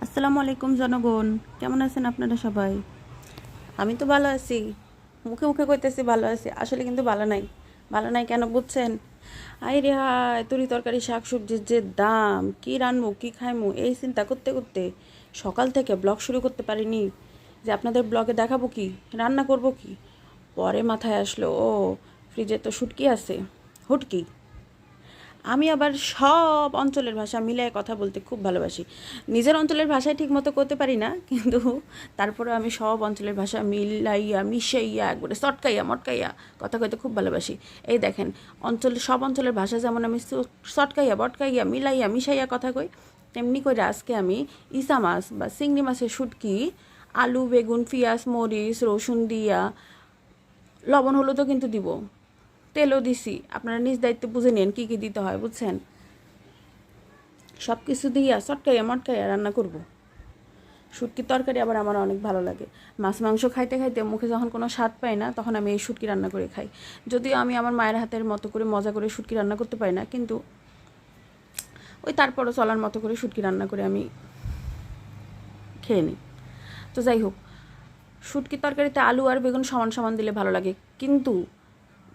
আসসালামু আলাইকুম জনগণ, কেমন আছেন আপনারা সবাই? আমি তো ভালো আছি। মুখে মুখে কইতেছি ভালো আছি, আসলে কিন্তু ভালো নাই। ভালো নাই কেন বুঝছেন? আই রে হায়, তরি তরকারি শাক সবজির যে দাম, কি রানবো কি খাইমু এই চিন্তা করতে করতে সকাল থেকে ব্লগ শুরু করতে পারিনি যে আপনাদের ব্লগে দেখাবো কি রান্না করব কি। পরে মাথায় আসলো, ও ফ্রিজে তো শুটকি আছে, হুটকি। আমি আবার সব অঞ্চলের ভাষা মিলিয়ে কথা বলতে খুব ভালোবাসি। নিজের অঞ্চলের ভাষায় ঠিক মতো করতে পারি না, কিন্তু তারপরে আমি সব অঞ্চলের ভাষা মিলাইয়া মিশাইয়া একবারে চটকাইয়া মটকাইয়া কথা কইতে খুব ভালোবাসি। এই দেখেন, সব অঞ্চলের ভাষা যেমন আমি চটকাইয়া বটকাইয়া মিলাইয়া মিশাইয়া কথা কই, তেমনি করে আজকে আমি ইসা মাছ বা চিংড়ি মাছের শুটকি আলু বেগুন পেঁয়াজ মরিচ রসুন দিয়া, লবণ হলুদও কিন্তু দিব, তেলও দিছি, আপনারা নিজ দায়িত্বে বুঝে নিন কী কী দিতে হয় বুঝছেন। সব কিছু দিয়া চটকাইয়া মটকাইয়া রান্না করব। শুটকির তরকারি আবার আমার অনেক ভালো লাগে। মাছ মাংস খাইতে খাইতে মুখে যখন কোনো স্বাদ পাই না, তখন আমি এই শুটকি রান্না করে খাই। যদিও আমি আমার মায়ের হাতের মতো করে মজা করে শুটকি রান্না করতে পারি না, কিন্তু ওই তারপরও চলার মতো করে শুটকি রান্না করে আমি খেয়ে নিই। তো যাই হোক, শুটকির তরকারিতে আলু আর বেগুন সমান সমান দিলে ভালো লাগে, কিন্তু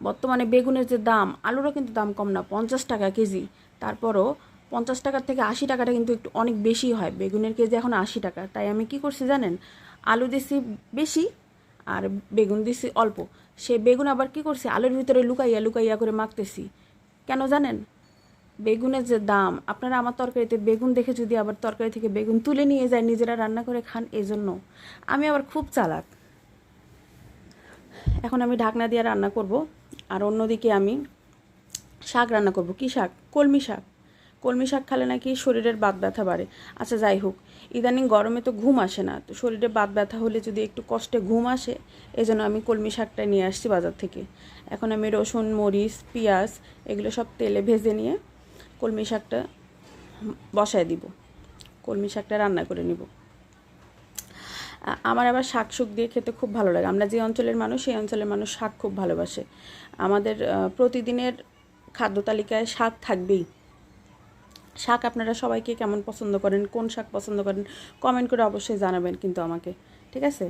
বর্তমানে বেগুনের যে দাম, আলুরও কিন্তু দাম কম না, 50 টাকা কেজি। তারপরও 50 টাকার থেকে 80 টাকাটা কিন্তু একটু অনেক বেশি হয়। বেগুনের কেজি এখন 80 টাকা। তাই আমি কি করছি জানেন, আলু দিছি বেশি আর বেগুন দিছি অল্প। সে বেগুন আবার কি করছি, আলুর ভিতরে লুকাইয়া লুকাইয়া করে মাখতেছি। কেন জানেন? বেগুনের যে দাম, আপনারা আমার তরকারিতে বেগুন দেখে যদি আবার তরকারি থেকে বেগুন তুলে নিয়ে যায় নিজেরা রান্না করে খান, এই জন্য আমি আবার খুব চালাক। এখন আমি ঢাকনা দিয়ে রান্না করব, আর অন্যদিকে আমি শাক রান্না করব। কি শাক? কলমি শাক। কলমি শাক খেলে নাকি শরীরের বাত ব্যথা বাড়ে। আচ্ছা যাই হোক, ইদানিং গরমে তো ঘুম আসে না, তো শরীরে বাত ব্যথা হলে যদি একটু কষ্টে ঘুম আসে, এজন্য আমি কলমি শাকটা নিয়ে আসছি বাজার থেকে। এখন আমি রসুন মরিচ পেঁয়াজ এগুলো সব তেলে ভেজে নিয়ে কলমি শাকটা বসায় দিব, কলমি শাকটা রান্না করে নিব। আমার আবার শাক শুক দিয়ে খেতে খুব ভালো লাগে। আমরা যে অঞ্চলের মানুষ, সেই অঞ্চলের মানুষ শাক খুব ভালোবাসে। আমাদের প্রতিদিনের খাদ্য তালিকায় শাক থাকবেই। শাক আপনারা সবাইকে কেমন পছন্দ করেন, কোন শাক পছন্দ করেন, কমেন্ট করে অবশ্যই জানাবেন কিন্তু আমাকে, ঠিক আছে?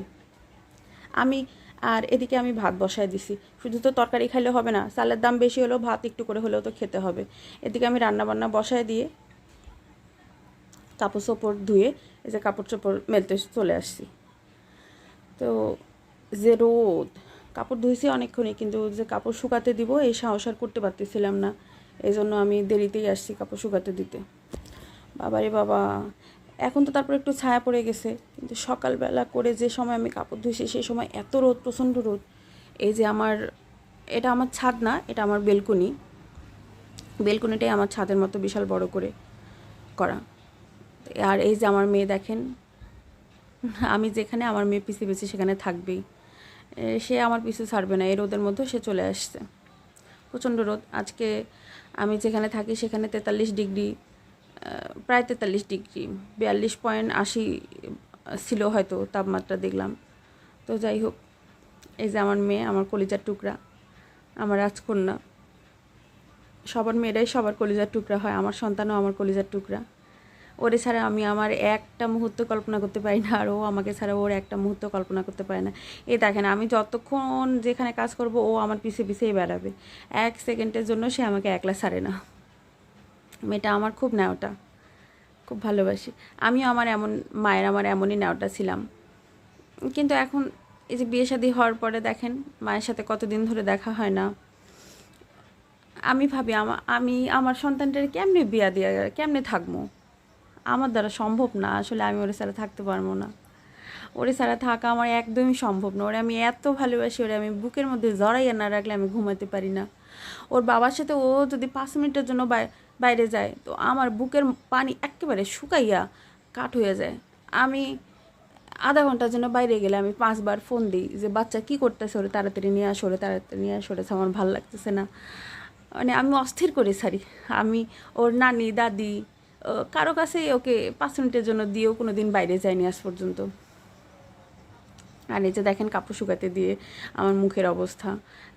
আমি আর এদিকে আমি ভাত বসায় দিছি। শুধু তো তরকারি খাইলে হবে না, চালের দাম বেশি হলেও ভাত একটু করে হলেও তো খেতে হবে। এদিকে আমি রান্নাবান্না বসায় দিয়ে কাপড় চোপড় ধুয়ে এই যে কাপড় চোপড় মেলতে চলে আসছি। তো যে রোদ, কাপড় ধুইছি অনেকক্ষণই, কিন্তু যে কাপড় শুকাতে দিব এই সাহস আর করতে পারতেছিলাম না, এই জন্য আমি দেরিতেই আসছি কাপড় শুকাতে দিতে। বাবারে বাবা, এখন তো তারপর একটু ছায়া পড়ে গেছে, কিন্তু সকালবেলা করে যে সময় আমি কাপড় ধুইছি সেই সময় এত রোদ, প্রচণ্ড রোদ। এই যে এটা আমার ছাদ না, এটা আমার বেলকনি। বেলকনিটাই আমার ছাদের মতো বিশাল বড় করে করা। আর এই যে আমার মেয়ে দেখেন, আমি যেখানে আমার মেয়ে পিছে পিছে সেখানে থাকবেই, সে আমার পিছু ছাড়বে না। এই রোদের মধ্যে সে চলে আসছে। প্রচণ্ড রোদ আজকে। আমি যেখানে থাকি সেখানে 43 ডিগ্রি, প্রায় 43 ডিগ্রি, 42.80 ছিল হয়তো তাপমাত্রা দেখলাম। তো যাই হোক, এই যে আমার মেয়ে, আমার কলিজার টুকরা, আমার রাজকন্যা। সবার মেয়েরাই সবার কলিজার টুকরা হয়, আমার সন্তানও আমার কলিজার টুকরা। ওরে ছাড়া আমি আমার একটা মুহূর্ত কল্পনা করতে পারি না, আর ও আমাকে ছাড়া ওর একটা মুহূর্ত কল্পনা করতে পারে না। এই দেখেন, আমি যতক্ষণ যেখানে কাজ করব ও আমার পিছে পিছেই বেড়াবে। 1 সেকেন্ডের জন্য সে আমাকে একলা ছাড়ে না। মেয়েটা আমার খুব ন্যাওটা, খুব ভালোবাসি। আমিও আমার এমনই ন্যাওটা ছিলাম। কিন্তু এখন এই যে বিয়ে শাদী হওয়ার পরে দেখেন, মায়ের সাথে কতদিন ধরে দেখা হয় না। আমি ভাবি আমি আমার সন্তানটার কেমনে বিয়া দিয়ে কেমনে থাকবো, আমার দ্বারা সম্ভব না। আসলে আমি ওরে ছাড়া থাকতে পারবো না। ওরে ছাড়া থাকা আমার একদমই সম্ভব না। ওরে আমি এত ভালোবাসি, ওরে আমি বুকের মধ্যে জড়াইয়া না রাখলে আমি ঘুমাতে পারি না। ওর বাবার সাথে ও যদি 5 মিনিটের জন্য বাইরে যায়, তো আমার বুকের পানি একেবারে শুকাইয়া কাঠ হয়ে যায়। আমি আধা ঘন্টার জন্য বাইরে গেলে আমি 5 বার ফোন দিই যে বাচ্চা কী করতেছে, ওরে তাড়াতাড়ি নিয়ে আসো, ওরে তাড়াতাড়ি নিয়ে আসো, ওরে আমার ভালো লাগতেছে না। মানে আমি অস্থির করে ছাড়ি। আমি ওর নানি দাদি কারো কাছেই ওকে 5 মিনিটের জন্য দিয়েও কোনো দিন বাইরে যায়নি আজ পর্যন্ত। আর এই যে দেখেন, কাপড় শুকাতে দিয়ে আমার মুখের অবস্থা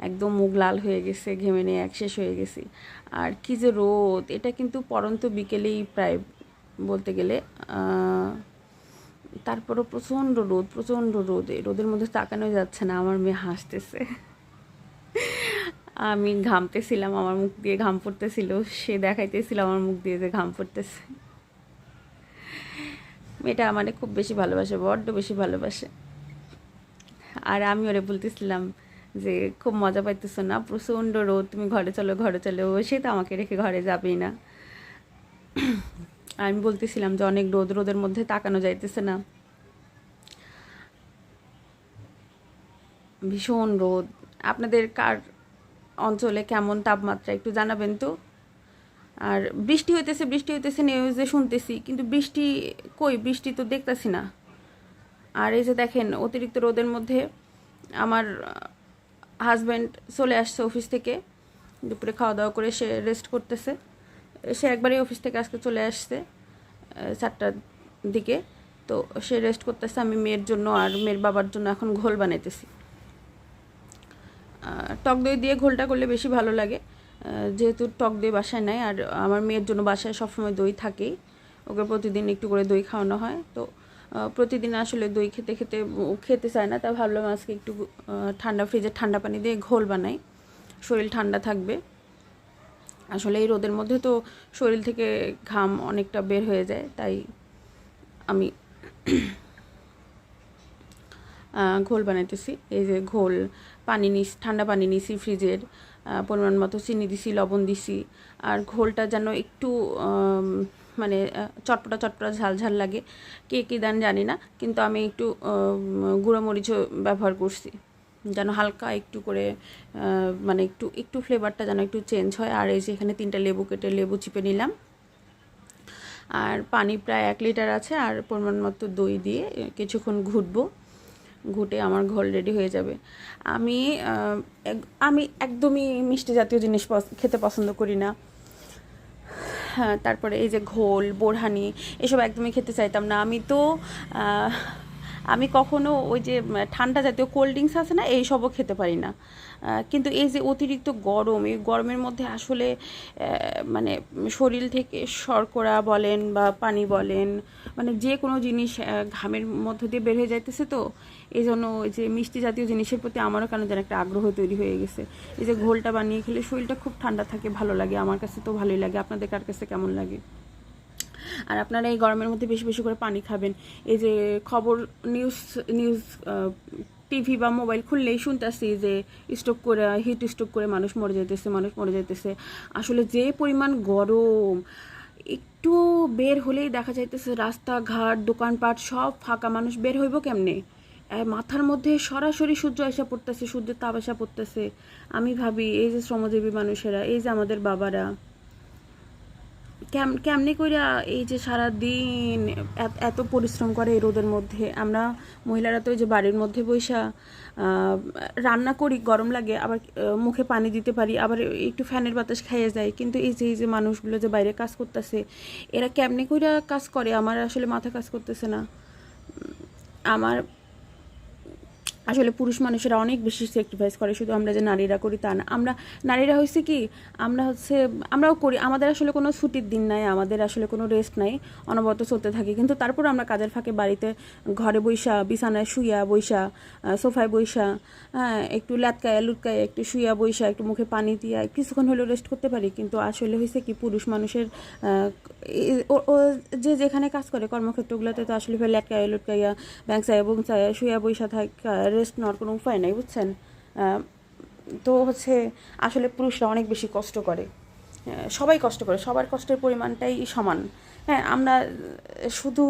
একদম, মুখ লাল হয়ে গেছে, ঘেমে নিয়ে শেষ হয়ে গেছি। আর কি যে রোদ, এটা কিন্তু পড়ন্ত বিকেলেই প্রায় বলতে গেলে তারপরও প্রচণ্ড রোদ, এই রোদের মধ্যে তাকানো যাচ্ছে না। আমার মেয়ে হাসতেছে, আমি ঘামতেছিলাম, আমার মুখ দিয়ে ঘাম পড়তেছিল, সে দেখাইতেছিল আমার মুখ দিয়ে যে ঘাম পড়তেছে। মেয়েটা মানে খুব বেশি ভালোবাসে, বড্ড বেশি ভালোবাসে। আর আমি ওরে বলতেছিলাম যে খুব মজা পাইতেছো না, প্রচণ্ড রোদ, তুমি ঘরে চলো ঘরে চলো। সে তো আমাকে রেখে ঘরে যাবেই না। আমি বলতেছিলাম যে অনেক রোদ, রোদের মধ্যে তাকানো যাইতেছে না, ভীষণ রোদ। আপনাদের কার অঞ্চলে কেমন তাপমাত্রা একটু জানাবেন তো। আর বৃষ্টি হইতেছে নিউজে শুনতেছি, কিন্তু বৃষ্টি কই, বৃষ্টি তো দেখতেছি না। আর এই যে দেখেন অতিরিক্ত রোদের মধ্যে আমার হাজব্যান্ড চলে আসছে অফিস থেকে, দুপুরে খাওয়া দাওয়া করে সে রেস্ট করতেছে। সে একবারই অফিস থেকে আজকে চলে আসছে 4টার দিকে, তো সে রেস্ট করতেছে। আমি মেয়ের জন্য আর মেয়ের বাবার জন্য এখন ঘোল বানাইতেছি। টক দই দিয়ে ঘোলটা করলে বেশি ভালো লাগে, যেহেতু টক দই বাসায় নাই, আর আমার মেয়ের জন্য বাসায় সবসময় দই থাকেই, ওকে প্রতিদিন একটু করে দই খাওয়ানো হয়। তো প্রতিদিন আসলে দই খেতে খেতে খেতে চায় না, তা ভাবলাম আজকে একটু ঠান্ডা ফ্রিজের ঠান্ডা পানি দিয়ে ঘোল বানাই, শরীর ঠান্ডা থাকবে। আসলে এই রোদের মধ্যে তো শরীর থেকে ঘাম অনেকটা বের হয়ে যায়, তাই আমি ঘোল বানাইতেছি। এই যে ঘোল, ঠান্ডা পানি নিছি ফ্রিজের, পরিমাণ মতো চিনি দিছি, লবণ দিছি। আর ঘোলটা যেন একটু মানে চটপটা ঝাল ঝাল লাগে, কে কী দেন জানি না, কিন্তু আমি একটু গুঁড়ো মরিচও ব্যবহার করছি, যেন হালকা একটু করে মানে একটু ফ্লেভারটা যেন একটু চেঞ্জ হয়। আর এই যে এখানে 3টা লেবু কেটে লেবু চিপে নিলাম। আর পানি প্রায় 1 লিটার আছে, আর পরিমাণ মতো দই দিয়ে কিছুক্ষণ ঘুটে আমার ঘোল রেডি হয়ে যাবে। আমি আমি একদমই মিষ্টি জাতীয় জিনিস খেতে পছন্দ করি না। হ্যাঁ, তারপরে এই যে ঘোল, বোরহানি, এসব একদমই খেতে চাইতাম না। আমি কখনো ওই যে ঠান্ডা জাতীয় কোল্ড ড্রিঙ্কস আছে না, এইসবও খেতে পারি না। কিন্তু এই যে অতিরিক্ত গরম, এই গরমের মধ্যে আসলে মানে শরীর থেকে শর্করা বলেন বা পানি বলেন, মানে যে কোনো জিনিস ঘামের মধ্য দিয়ে বের হয়ে যাইতেছে, তো এই জন্য ওই যে মিষ্টি জাতীয় জিনিসের প্রতি আমারও কেন যেন একটা আগ্রহ তৈরি হয়ে গেছে। এই যে ঘোলটা বানিয়ে খেলে শরীরটা খুব ঠান্ডা থাকে, ভালো লাগে, আমার কাছে তো ভালোই লাগে। আপনাদের কার কাছে কেমন লাগে? আর আপনারা এই গরমের মধ্যে বেশি বেশি করে পানি খাবেন। এই যে খবর, নিউজ টিভি বা মোবাইল খুললেই শুনতেছি যে হিট স্ট্রোক করে মানুষ মরে যাইতেছে। আসলে যে পরিমাণ গরম, একটু বের হলেই দেখা যাইতেছে রাস্তাঘাট, দোকানপাট সব ফাঁকা, মানুষ বের হইব কেমনে? মাথার মধ্যে সরাসরি সূর্য এসে পড়তেছে, সূর্যের তাপ এসে পড়তেছে। আমি ভাবি এই যে শ্রমজীবী মানুষেরা, এই যে আমাদের বাবারা কেমনি কইরা এই যে সারা দিন এত পরিশ্রম করে এই রোদের মধ্যে। আমরা মহিলারা তো এই যে বাড়ির মধ্যে বইসা রান্না করি, গরম লাগে, আবার মুখে পানি দিতে পারি, আবার একটু ফ্যানের বাতাস খাইয়ে যায়। কিন্তু এই যে মানুষগুলো যে বাইরে কাজ করতেছে, এরা কেমনি কইরা কাজ করে, আমার আসলে মাথা কাজ করতেছে না। আমার আসলে পুরুষ মানুষেরা অনেক বেশি স্যাক্রিফাইস করে, শুধু আমরা যে নারীরা করি তা না। আমরা নারীরা হয়েছে কি, আমরাও করি, আমাদের আসলে কোনো ছুটির দিন নাই, আমাদের আসলে কোনো রেস্ট নাই, অনবরত চলতে থাকি। কিন্তু তারপর আমরা কাজের ফাঁকে বাড়িতে ঘরে বইসা, বিছানায় শুইয়া বইসা, সোফায় বইসা, হ্যাঁ, একটু ল্যাটকায় লুটকায় একটু শুইয়া বইসা, একটু মুখে পানি দিয়া কিছুক্ষণ হলেও রেস্ট করতে পারি। কিন্তু আসলে হয়েছে কি, পুরুষ মানুষের ও যে যেখানে কাজ করে কর্মক্ষেত্রগুলোতে তো আসলে ল্যাটকায় লুটকাইয়া ব্যাংসায় বংসায় শুইয়া বইসা থাকা, রেস্ট নেওয়ার কোনো উপায় নাই, বুঝছেন? তো আসলে পুরুষরা অনেক বেশি কষ্ট করে, সবাই কষ্ট করে, সবার কষ্টের পরিমাণটাই সমান। হ্যাঁ, আমরা শুধু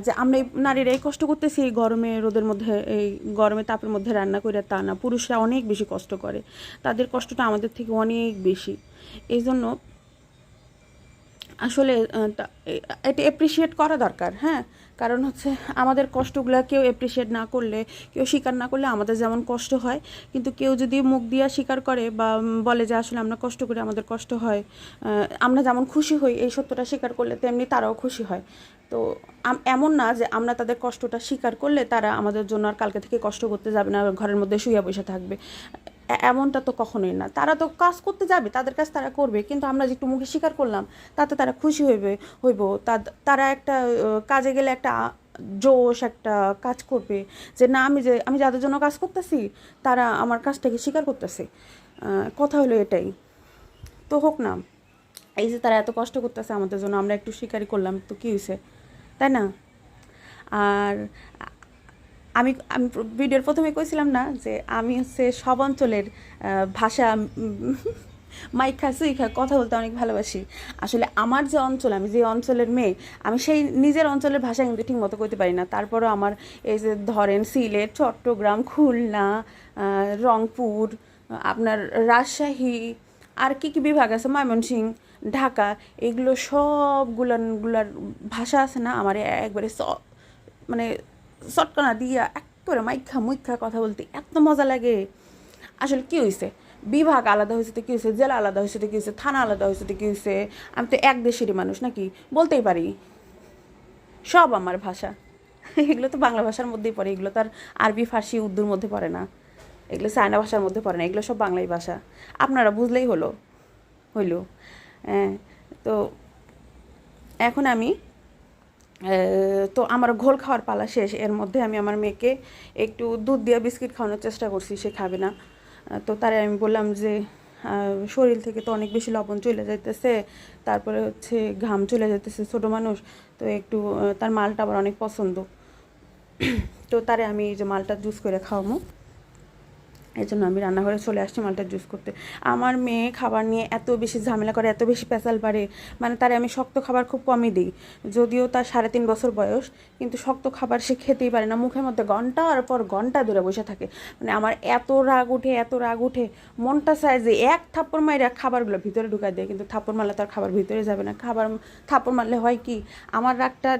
যে আমরা নারীরা এই কষ্ট করতেছি এই গরমে রোদের মধ্যে, এই গরমে তাপের মধ্যে রান্না করে, তা না, পুরুষরা অনেক বেশি কষ্ট করে, তাদের কষ্টটা আমাদের থেকে অনেক বেশি। এই জন্য আসলে এটা অ্যাপ্রিসিয়েট করা দরকার। হ্যাঁ, কারণ আমাদের কষ্টগুলো কেউ অ্যাপ্রিসিয়েট না করলে, কেউ স্বীকার না করলে আমাদের যেমন কষ্ট হয়, কিন্তু কেউ যদি মুখ দিয়ে স্বীকার করে বা বলে যে আসলে আমরা কষ্ট করি, আমাদের কষ্ট হয়, আমরা যেমন খুশি হই এই সত্যটা স্বীকার করলে, তেমনি তারাও খুশি হয়। তো এমন না যে আমরা তাদের কষ্টটা স্বীকার করলে তারা আমাদের জন্য আর কালকে থেকে কষ্ট করতে যাবে না, ঘরের মধ্যে শুয়ে বসে থাকবে, এমনটা তো কখনোই না। তারা তো কাজ করতে যাবে, তাদের কাজ তারা করবে, কিন্তু আমরা যে একটু মুখে স্বীকার করলাম তাতে তারা খুশি হইব। তারা একটা কাজে গেলে একটা জোশ একটা কাজ করবে যে না আমি যাদের জন্য কাজ করতেছি তারা আমার কাজটাকে স্বীকার করতেছে। কথা হলো এটাই। তো হোক না, এই যে তারা এত কষ্ট করতেছে আমাদের জন্য, আমরা একটু স্বীকারই করলাম, তো কী হয়েছে, তাই না? আর আমি আমি ভিডিওর প্রথমে কইছিলাম না যে আমি হচ্ছে সব অঞ্চলের ভাষা মাইখা সুইখা কথা বলতে অনেক ভালোবাসি। আসলে আমার যে অঞ্চল, আমি যে অঞ্চলের মেয়ে, আমি সেই নিজের অঞ্চলের ভাষা কিন্তু ঠিক মতো কইতে পারি না। তারপরও আমার এই যে ধরেন সিলেট, চট্টগ্রাম, খুলনা, রংপুর, আপনার রাজশাহী, আর কী কী বিভাগ আছে, ময়মনসিংহ, ঢাকা, এগুলো সবগুলার ভাষা আছে না আমার একবারে মানে চটকানা দিয়া একেবারে মাইখা মুইখা কথা বলতে এত মজা লাগে। আসলে কী হয়েছে, বিভাগ আলাদা হয়েছে তো কী হয়েছে, জেলা আলাদা হয়েছে তো কী হয়েছে, থানা আলাদা হয়েছে তো কী হয়েছে, আমি তো এক দেশেরই মানুষ নাকি, বলতেই পারি সব আমার ভাষা। এগুলো তো বাংলা ভাষার মধ্যেই পড়ে, এগুলো তো আর আরবি, ফার্সি, উর্দুর মধ্যে পড়ে না, এগুলো চায়না ভাষার মধ্যে পড়ে না, এগুলো সব বাংলাই ভাষা। আপনারা বুঝলেই হইল। হ্যাঁ, তো এখন আমি তো আমার ঘোল খাওয়ার পালা শেষ। এর মধ্যে আমি আমার মেয়েকে একটু দুধ দিয়ে বিস্কিট খাওয়ানোর চেষ্টা করছি, সে খাবে না। তো তারে আমি বললাম যে শরীর থেকে তো অনেক বেশি লবণ চলে যাইতেছে, তারপরে হচ্ছে ঘাম চলে যাইতেছে, ছোটো মানুষ তো একটু তার মালটা আবার অনেক পছন্দ। তো তারে আমি এই যে মালটা জুস করে খাওয়াবো, এই জন্য আমি রান্নাঘরে চলে আসছি মালটার জুস করতে। আমার মেয়ে খাবার নিয়ে এত বেশি ঝামেলা করে, এত বেশি পেঁচাল পারে, মানে তারে আমি শক্ত খাবার খুব কমই দিই। যদিও তার 3.5 বছর বয়স, কিন্তু শক্ত খাবার সে খেতেই পারে না, মুখের মধ্যে ঘন্টার পর ঘন্টা ধরে বসে থাকে। মানে আমার এত রাগ উঠে, মনটা চায় যে এক থাপ্পড় মাইরা খাবারগুলো ভিতরে ঢুকাই দেয়, কিন্তু থাপ্পড় মারলে তার খাবার ভিতরে যাবে না। থাপ্পড় মারলে হয় কি, আমার রাগটা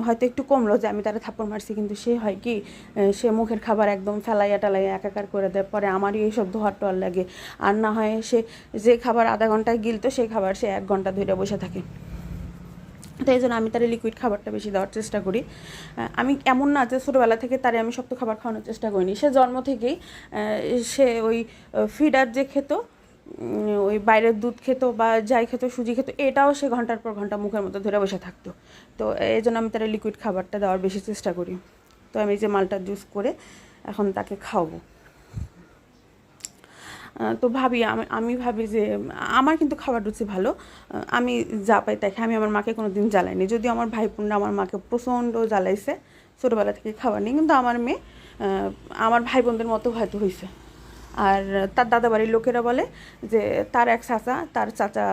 হয়তো একটু কমলো যে আমি তারা থাপ্পড় মারছি, কিন্তু সে হয় কি, সে মুখের খাবার একদম ফেলাইয়া টালাইয়া একাকার করে দেয়, পরে আমারই এইসব ধোয়ার টোয়ার লাগে। আর না হয় সে যে খাবার আধা ঘন্টায় গিলতো সেই খাবার সে 1 ঘন্টা ধরে বসে থাকে। তো এই জন্য আমি তার লিকুইড খাবারটা বেশি দেওয়ার চেষ্টা করি। আমি এমন না যে ছোটোবেলা থেকে তারে আমি শক্ত খাবার খাওয়ানোর চেষ্টা করিনি, সে জন্ম থেকেই সে ওই ফিডার যে খেত, ওই বাইরের দুধ খেত বা যাই খেত, সুজি খেত, এটাও সে ঘন্টার পর ঘন্টা মুখের মধ্যে ধরে বসে থাকতো। তো এই জন্য আমি তার লিকুইড খাবারটা দেওয়ার বেশি চেষ্টা করি। তো আমি যে মালটা জুস করে এখন তাকে খাওয়াবো। তো আমি ভাবি যে আমার কিন্তু খাবার রুচি ভালো, আমি যা পাই তাই খাই, আমি আমার মাকে কোনো দিন জ্বালাইনি। যদিও আমার ভাই বোনরা আমার মাকে প্রচণ্ড জ্বালাইছে ছোটোবেলা থেকে খাবার নেই, কিন্তু আমার মেয়ে আমার ভাই বোনদের মতো হয়তো হয়েছে। আর তার দাদাবাড়ির লোকেরা বলে যে তার এক চাচা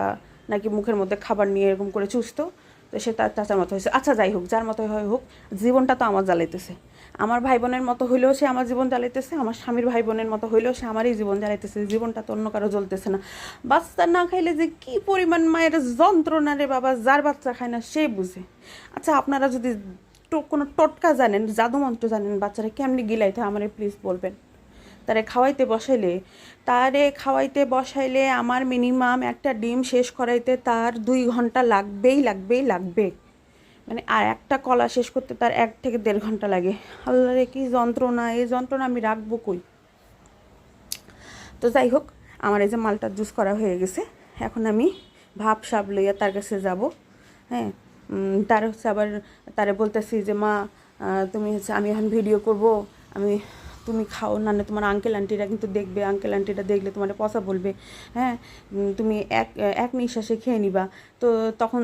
নাকি মুখের মধ্যে খাবার নিয়ে এরকম করে চুষতো, তো সে তার চাচার মতো হয়েছে। আচ্ছা যাই হোক, যার মতো হয় হোক, জীবনটা তো আমার জ্বালাইতেছে। আমার ভাই বোনের মতো হইলেও সে আমার জীবন জ্বালাইতেছে, আমার স্বামীর ভাই বোনের মতো হইলেও সে আমারই জীবন জ্বালাইতেছে, জীবনটা তো অন্য কারো জ্বলতেছে না। বাচ্চা না খাইলে যে কী পরিমাণ মায়ের যন্ত্রণা রে বাবা, যার বাচ্চা খায় না সে বুঝে। আচ্ছা আপনারা যদি কোনো টোটকা জানেন, জাদুমন্ত্র জানেন বাচ্চারা কেমনি গিলাইতে হয়, আমার প্লিজ বলবেন। তারে খাওয়াইতে বসাইলে আমার মিনিমাম একটা ডিম শেষ করাইতে তার 2 ঘন্টা লাগবে। মানে আর একটা কলা শেষ করতে তার 1 থেকে 1.5 ঘন্টা লাগে। আল্লাহ রে কি যন্ত্রণা, এই যন্ত্রণা আমি রাখবো কই। তো যাই হোক, আমার এই যে মালটা জুস করা হয়ে গেছে, এখন আমি ভাব সাব লইয়া তার কাছে যাব। হ্যাঁ, তার হচ্ছে আবার তারে বলতেছি যে মা তুমি হচ্ছে, আমি এখন ভিডিও করব, তুমি খাও, না তোমার আঙ্কেল আন্টিরা কিন্তু দেখবে, আঙ্কেল আন্টিরা দেখলে তোমার পচা বলবে। হ্যাঁ, তুমি এক নিঃশ্বাসে খেয়ে নিবা। তো তখন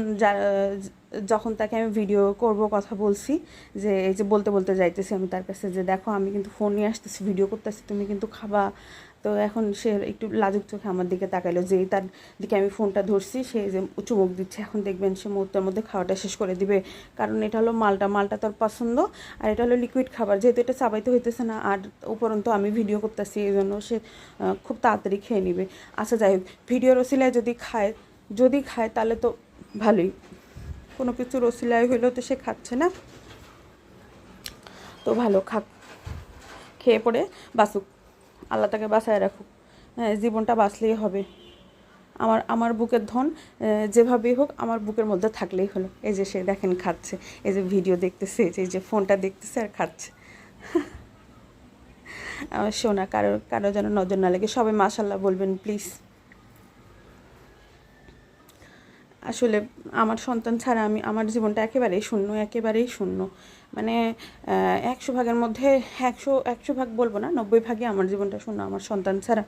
যখন তাকে আমি ভিডিও করব কথা বলছি, যে এই যে বলতে যাইতেছি আমি তার কাছে যে দেখো আমি কিন্তু ফোন নিয়ে আসতেছি, ভিডিও করতেছি, তুমি কিন্তু খাবা। তো এখন সে একটু লাজুক চোখে আমার দিকে তাকাইলো, যেই তার দিকে আমি ফোনটা ধরছি সে যে চুমুক দিচ্ছে। এখন দেখবেন সে মুহূর্তের মধ্যে খাওয়াটা শেষ করে দিবে, কারণ এটা হলো মালটা তোর পছন্দ, আর এটা হলো লিকুইড খাবার, যেহেতু এটা চাবাইতে হইতেছে না, আর উপরন্তু আমি ভিডিও করতেছি, এই জন্য সে খুব তাড়াতাড়ি খেয়ে নিবে। আচ্ছা যাই হোক, ভিডিওর ওসিলায় যদি খায় তাহলে তো ভালোই, কোনো কিছুর ওসিলায় হইলেও তো সে খাচ্ছে না, তো ভালো খাক, খেয়ে পড়ে বাঁচুক, আল্লাহ তাকে বাঁচায় রাখুক। হ্যাঁ, জীবনটা বাঁচলেই হবে। আমার বুকের ধন যেভাবেই হোক আমার বুকের মধ্যে থাকলেই হলো। এই যে সে দেখেন খাচ্ছে, এই যে ভিডিও দেখতেছে, এই যে ফোনটা দেখতেছে আর খাচ্ছে। আমার শোনা, কারো যেন নজর না লাগে, সবাই মাশাল্লাহ বলবেন প্লিজ। আসলে আমার সন্তান ছাড়া আমার জীবনটা একেবারেই শূন্য, একেবারেই শূন্য। মানে 100 ভাগের মধ্যে 100 ভাগ বলবো না, 90 ভাগই আমার জীবনটা শূন্য আমার সন্তান ছাড়া।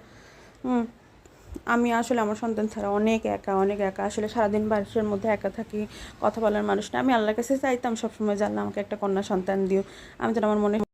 আমি আসলে আমার সন্তান ছাড়া অনেক একা, অনেক একা। আসলে সারাদিন বাসার মধ্যে একা থাকি, কথা বলার মানুষ না। আমি আল্লাহর কাছে চাইতাম সবসময় যে আল্লাহ আমাকে একটা কন্যা সন্তান দিও। আমি যেন আমার মনে